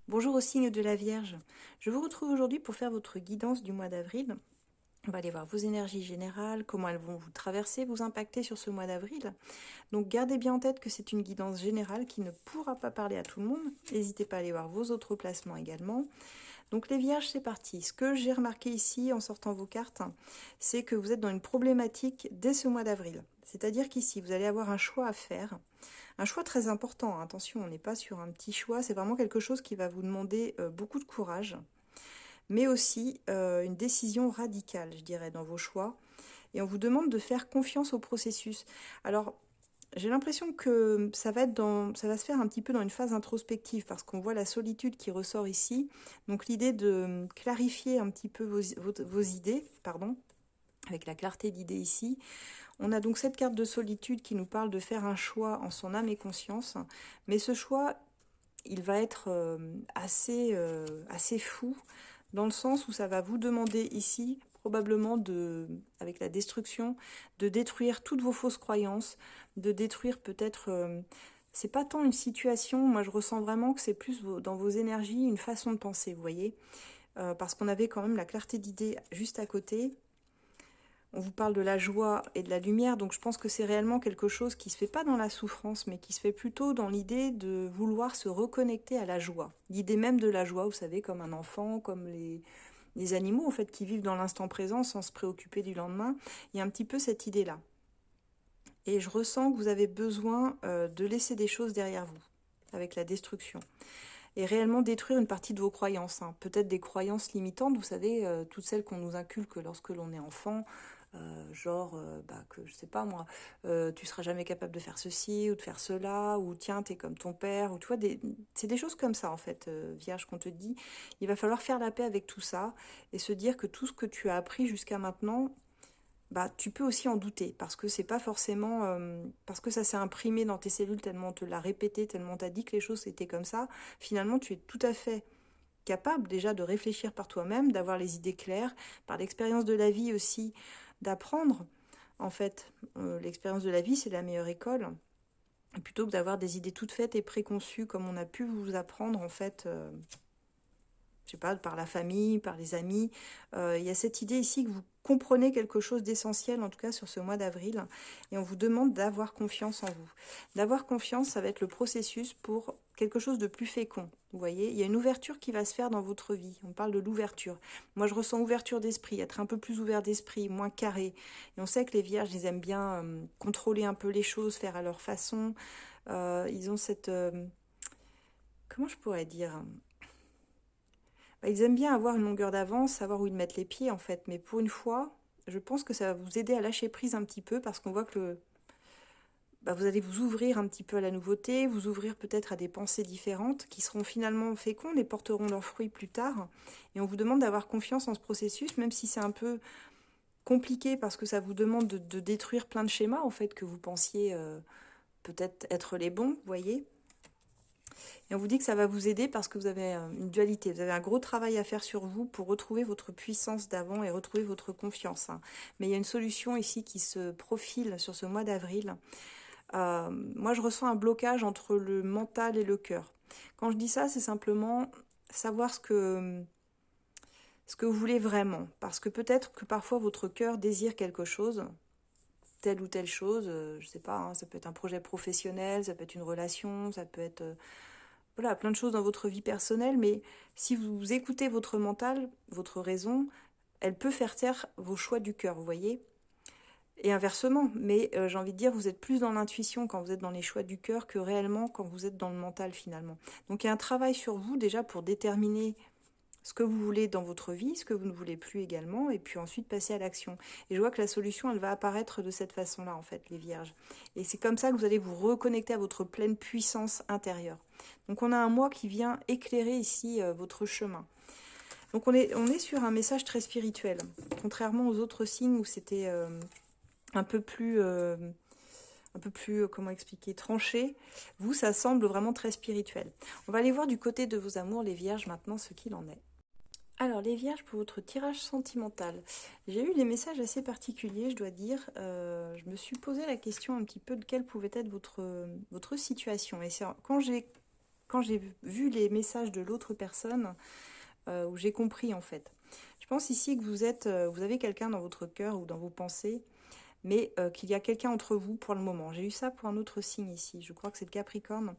Bonjour au signe de la Vierge. Je vous retrouve aujourd'hui pour faire votre guidance du mois d'avril. On va aller voir vos énergies générales, comment elles vont vous traverser, vous impacter sur ce mois d'avril. Donc gardez bien en tête que c'est une guidance générale qui ne pourra pas parler à tout le monde. N'hésitez pas à aller voir vos autres placements également. Donc les Vierges, c'est parti. Ce que j'ai remarqué ici en sortant vos cartes, c'est que vous êtes dans une problématique dès ce mois d'avril. C'est-à-dire qu'ici, vous allez avoir un choix à faire. Un choix très important, attention, on n'est pas sur un petit choix, c'est vraiment quelque chose qui va vous demander beaucoup de courage, mais aussi une décision radicale, je dirais, dans vos choix. Et on vous demande de faire confiance au processus. Alors, j'ai l'impression que ça va se faire un petit peu dans une phase introspective, parce qu'on voit la solitude qui ressort ici. Donc l'idée de clarifier un petit peu vos idées, pardon, avec la clarté d'idées ici. On a donc cette carte de solitude qui nous parle de faire un choix en son âme et conscience, mais ce choix, il va être assez fou, dans le sens où ça va vous demander ici, probablement, avec la destruction, de détruire toutes vos fausses croyances, de détruire peut-être... c'est pas tant une situation, moi je ressens vraiment que c'est plus dans vos énergies, une façon de penser, vous voyez, parce qu'on avait quand même la clarté d'idées juste à côté. On vous parle de la joie et de la lumière, donc je pense que c'est réellement quelque chose qui ne se fait pas dans la souffrance, mais qui se fait plutôt dans l'idée de vouloir se reconnecter à la joie. L'idée même de la joie, vous savez, comme un enfant, comme les animaux en fait, qui vivent dans l'instant présent sans se préoccuper du lendemain. Il y a un petit peu cette idée-là. Et je ressens que vous avez besoin de laisser des choses derrière vous, avec la destruction. Et réellement détruire une partie de vos croyances, hein. Peut-être des croyances limitantes, vous savez, toutes celles qu'on nous inculque lorsque l'on est enfant, que je sais pas moi, tu seras jamais capable de faire ceci ou de faire cela, ou tiens, t'es comme ton père, ou tu vois, c'est des choses comme ça en fait, Vierge, qu'on te dit. Il va falloir faire la paix avec tout ça et se dire que tout ce que tu as appris jusqu'à maintenant, bah, tu peux aussi en douter, parce que c'est pas forcément parce que ça s'est imprimé dans tes cellules tellement on te l'a répété, tellement on t'a dit que les choses étaient comme ça. Finalement, tu es tout à fait capable déjà de réfléchir par toi-même, d'avoir les idées claires, par l'expérience de la vie aussi, d'apprendre. En fait, l'expérience de la vie, c'est la meilleure école. Plutôt que d'avoir des idées toutes faites et préconçues, comme on a pu vous apprendre, en fait, je sais pas, par la famille, par les amis. Il y a cette idée ici que vous comprenez quelque chose d'essentiel, en tout cas sur ce mois d'avril, et on vous demande d'avoir confiance en vous. D'avoir confiance, ça va être le processus pour quelque chose de plus fécond. Vous voyez, il y a une ouverture qui va se faire dans votre vie. On parle de l'ouverture. Moi, je ressens ouverture d'esprit, être un peu plus ouvert d'esprit, moins carré. Et on sait que les vierges, ils aiment bien contrôler un peu les choses, faire à leur façon. Ils ont cette... comment je pourrais dire, bah, ils aiment bien avoir une longueur d'avance, savoir où ils mettent les pieds en fait. Mais pour une fois, je pense que ça va vous aider à lâcher prise un petit peu parce qu'on voit que bah, vous allez vous ouvrir un petit peu à la nouveauté, vous ouvrir peut-être à des pensées différentes qui seront finalement fécondes et porteront leurs fruits plus tard. Et on vous demande d'avoir confiance en ce processus, même si c'est un peu compliqué parce que ça vous demande de détruire plein de schémas en fait que vous pensiez peut-être être les bons, vous voyez. Et on vous dit que ça va vous aider parce que vous avez une dualité. Vous avez un gros travail à faire sur vous pour retrouver votre puissance d'avant et retrouver votre confiance, hein. Mais il y a une solution ici qui se profile sur ce mois d'avril. Moi, je ressens un blocage entre le mental et le cœur. Quand je dis ça, c'est simplement savoir ce que vous voulez vraiment. Parce que peut-être que parfois votre cœur désire quelque chose, telle ou telle chose, je sais pas, hein, ça peut être un projet professionnel, ça peut être une relation, ça peut être voilà, plein de choses dans votre vie personnelle, mais si vous écoutez votre mental, votre raison, elle peut faire taire vos choix du cœur, vous voyez. Et inversement, mais j'ai envie de dire, vous êtes plus dans l'intuition quand vous êtes dans les choix du cœur que réellement quand vous êtes dans le mental finalement. Donc il y a un travail sur vous déjà pour déterminer ce que vous voulez dans votre vie, ce que vous ne voulez plus également, et puis ensuite passer à l'action. Et je vois que la solution, elle va apparaître de cette façon-là, en fait, les vierges. Et c'est comme ça que vous allez vous reconnecter à votre pleine puissance intérieure. Donc on a un moi qui vient éclairer ici votre chemin. Donc on est sur un message très spirituel, contrairement aux autres signes où c'était un peu plus... comment expliquer, tranché. Vous, ça semble vraiment très spirituel. On va aller voir du côté de vos amours, les vierges, maintenant, ce qu'il en est. Alors, les vierges, pour votre tirage sentimental, j'ai eu des messages assez particuliers, je dois dire. Je me suis posé la question un petit peu de quelle pouvait être votre situation. Et c'est quand quand j'ai vu les messages de l'autre personne, où j'ai compris en fait. Je pense ici que vous avez quelqu'un dans votre cœur ou dans vos pensées, mais qu'il y a quelqu'un entre vous pour le moment. J'ai eu ça pour un autre signe ici, je crois que c'est le Capricorne,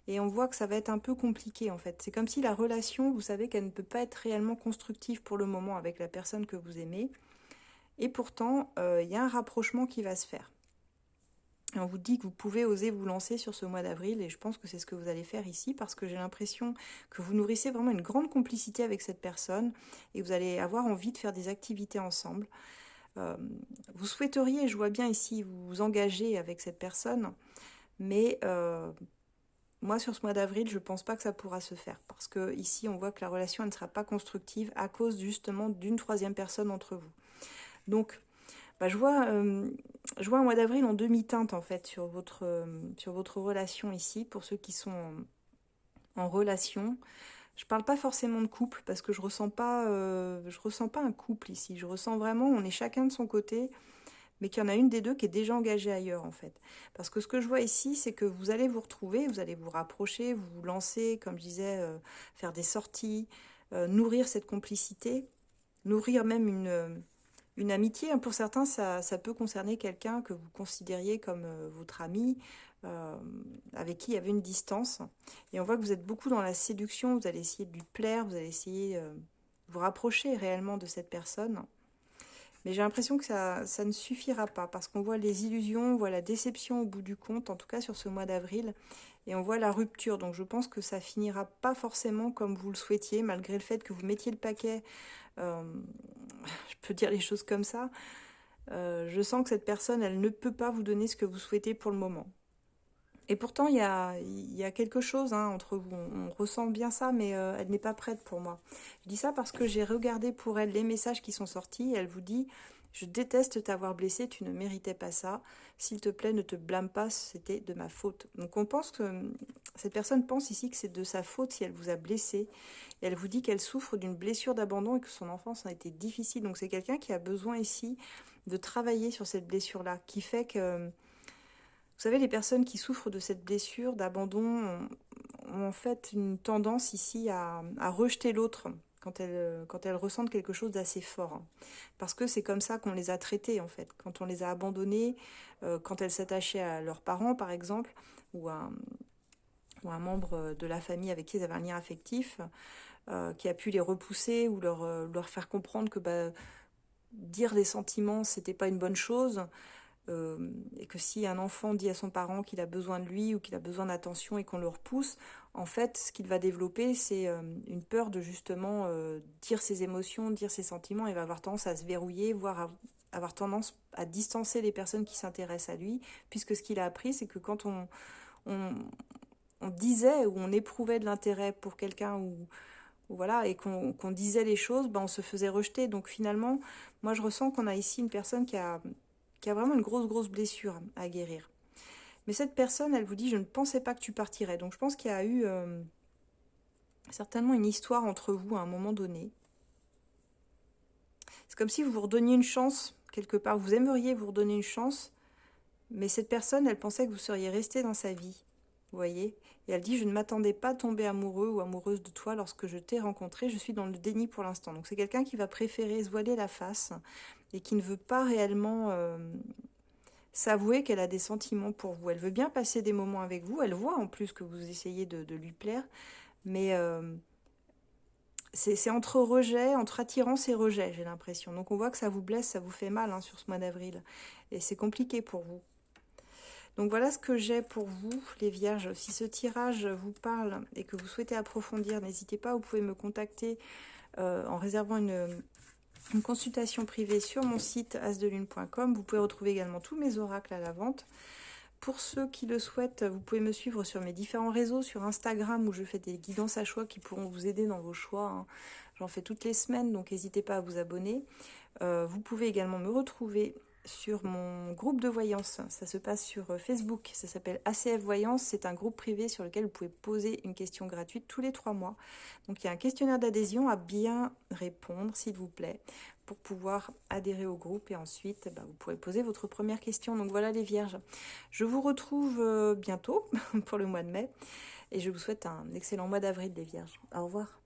et on voit que ça va être un peu compliqué en fait. C'est comme si la relation, vous savez qu'elle ne peut pas être réellement constructive pour le moment avec la personne que vous aimez, et pourtant, il y a un rapprochement qui va se faire. Et on vous dit que vous pouvez oser vous lancer sur ce mois d'avril, et je pense que c'est ce que vous allez faire ici, parce que j'ai l'impression que vous nourrissez vraiment une grande complicité avec cette personne, et vous allez avoir envie de faire des activités ensemble. Vous souhaiteriez, je vois bien ici, vous engager avec cette personne, mais moi sur ce mois d'avril, je ne pense pas que ça pourra se faire, parce que ici on voit que la relation elle ne sera pas constructive à cause justement d'une troisième personne entre vous. Donc, je vois un mois d'avril en demi-teinte en fait sur votre relation ici, pour ceux qui sont en relation. Je parle pas forcément de couple parce que je ressens pas un couple ici. Je ressens vraiment, on est chacun de son côté, mais qu'il y en a une des deux qui est déjà engagée ailleurs en fait. Parce que ce que je vois ici, c'est que vous allez vous retrouver, vous allez vous rapprocher, vous lancer, comme je disais, faire des sorties, nourrir cette complicité, nourrir même une amitié. Pour certains, ça peut concerner quelqu'un que vous considériez comme votre ami, euh, avec qui il y avait une distance. Et on voit que vous êtes beaucoup dans la séduction, vous allez essayer de lui plaire, vous allez essayer de vous rapprocher réellement de cette personne. Mais j'ai l'impression que ça ne suffira pas, parce qu'on voit les illusions, on voit la déception au bout du compte, en tout cas sur ce mois d'avril, et on voit la rupture. Donc je pense que ça finira pas forcément comme vous le souhaitiez, malgré le fait que vous mettiez le paquet. Je peux dire les choses comme ça. Je sens que cette personne, elle ne peut pas vous donner ce que vous souhaitez pour le moment. Et pourtant, il y a quelque chose entre vous. On ressent bien ça, mais elle n'est pas prête pour moi. Je dis ça parce que j'ai regardé pour elle les messages qui sont sortis. Elle vous dit: je déteste t'avoir blessé, tu ne méritais pas ça. S'il te plaît, ne te blâme pas, c'était de ma faute. Donc on pense que cette personne pense ici que c'est de sa faute si elle vous a blessé. Et elle vous dit qu'elle souffre d'une blessure d'abandon et que son enfance a été difficile. Donc c'est quelqu'un qui a besoin ici de travailler sur cette blessure-là, qui fait que vous savez, les personnes qui souffrent de cette blessure d'abandon ont en fait une tendance ici à rejeter l'autre quand elles ressentent quelque chose d'assez fort. Parce que c'est comme ça qu'on les a traitées, en fait. Quand on les a abandonnées, quand elles s'attachaient à leurs parents, par exemple, ou à un membre de la famille avec qui elles avaient un lien affectif, qui a pu les repousser ou leur faire comprendre que dire des sentiments, c'était pas une bonne chose. Et que si un enfant dit à son parent qu'il a besoin de lui ou qu'il a besoin d'attention et qu'on le repousse, en fait, ce qu'il va développer, c'est une peur de justement dire ses émotions, dire ses sentiments, et va avoir tendance à se verrouiller, voire avoir tendance à distancer les personnes qui s'intéressent à lui, puisque ce qu'il a appris, c'est que quand on, on disait ou on éprouvait de l'intérêt pour quelqu'un ou voilà, et qu'on disait les choses, on se faisait rejeter. Donc finalement, moi je ressens qu'on a ici une personne qui a vraiment une grosse blessure à guérir. Mais cette personne, elle vous dit: je ne pensais pas que tu partirais. Donc je pense qu'il y a eu certainement une histoire entre vous à un moment donné. C'est comme si vous vous redonniez une chance, quelque part. Vous aimeriez vous redonner une chance, mais cette personne, elle pensait que vous seriez resté dans sa vie. Vous voyez? Et elle dit: je ne m'attendais pas à tomber amoureux ou amoureuse de toi lorsque je t'ai rencontré. Je suis dans le déni pour l'instant. Donc c'est quelqu'un qui va préférer se voiler la face et qui ne veut pas réellement s'avouer qu'elle a des sentiments pour vous. Elle veut bien passer des moments avec vous. Elle voit en plus que vous essayez de lui plaire. Mais c'est entre rejet, entre attirance et rejet, j'ai l'impression. Donc on voit que ça vous blesse, ça vous fait mal sur ce mois d'avril. Et c'est compliqué pour vous. Donc voilà ce que j'ai pour vous, les Vierges. Si ce tirage vous parle et que vous souhaitez approfondir, n'hésitez pas, vous pouvez me contacter en réservant une consultation privée sur mon site asdelune.com. Vous pouvez retrouver également tous mes oracles à la vente. Pour ceux qui le souhaitent, vous pouvez me suivre sur mes différents réseaux, sur Instagram où je fais des guidances à choix qui pourront vous aider dans vos choix. J'en fais toutes les semaines, donc n'hésitez pas à vous abonner. Vous pouvez également me retrouver sur mon groupe de voyance. Ça se passe sur Facebook, ça s'appelle ACF Voyance. C'est un groupe privé sur lequel vous pouvez poser une question gratuite tous les 3 mois. Donc il y a un questionnaire d'adhésion à bien répondre, s'il vous plaît, pour pouvoir adhérer au groupe, et ensuite vous pourrez poser votre première question. Donc voilà les Vierges, je vous retrouve bientôt pour le mois de mai, et je vous souhaite un excellent mois d'avril, les Vierges. Au revoir.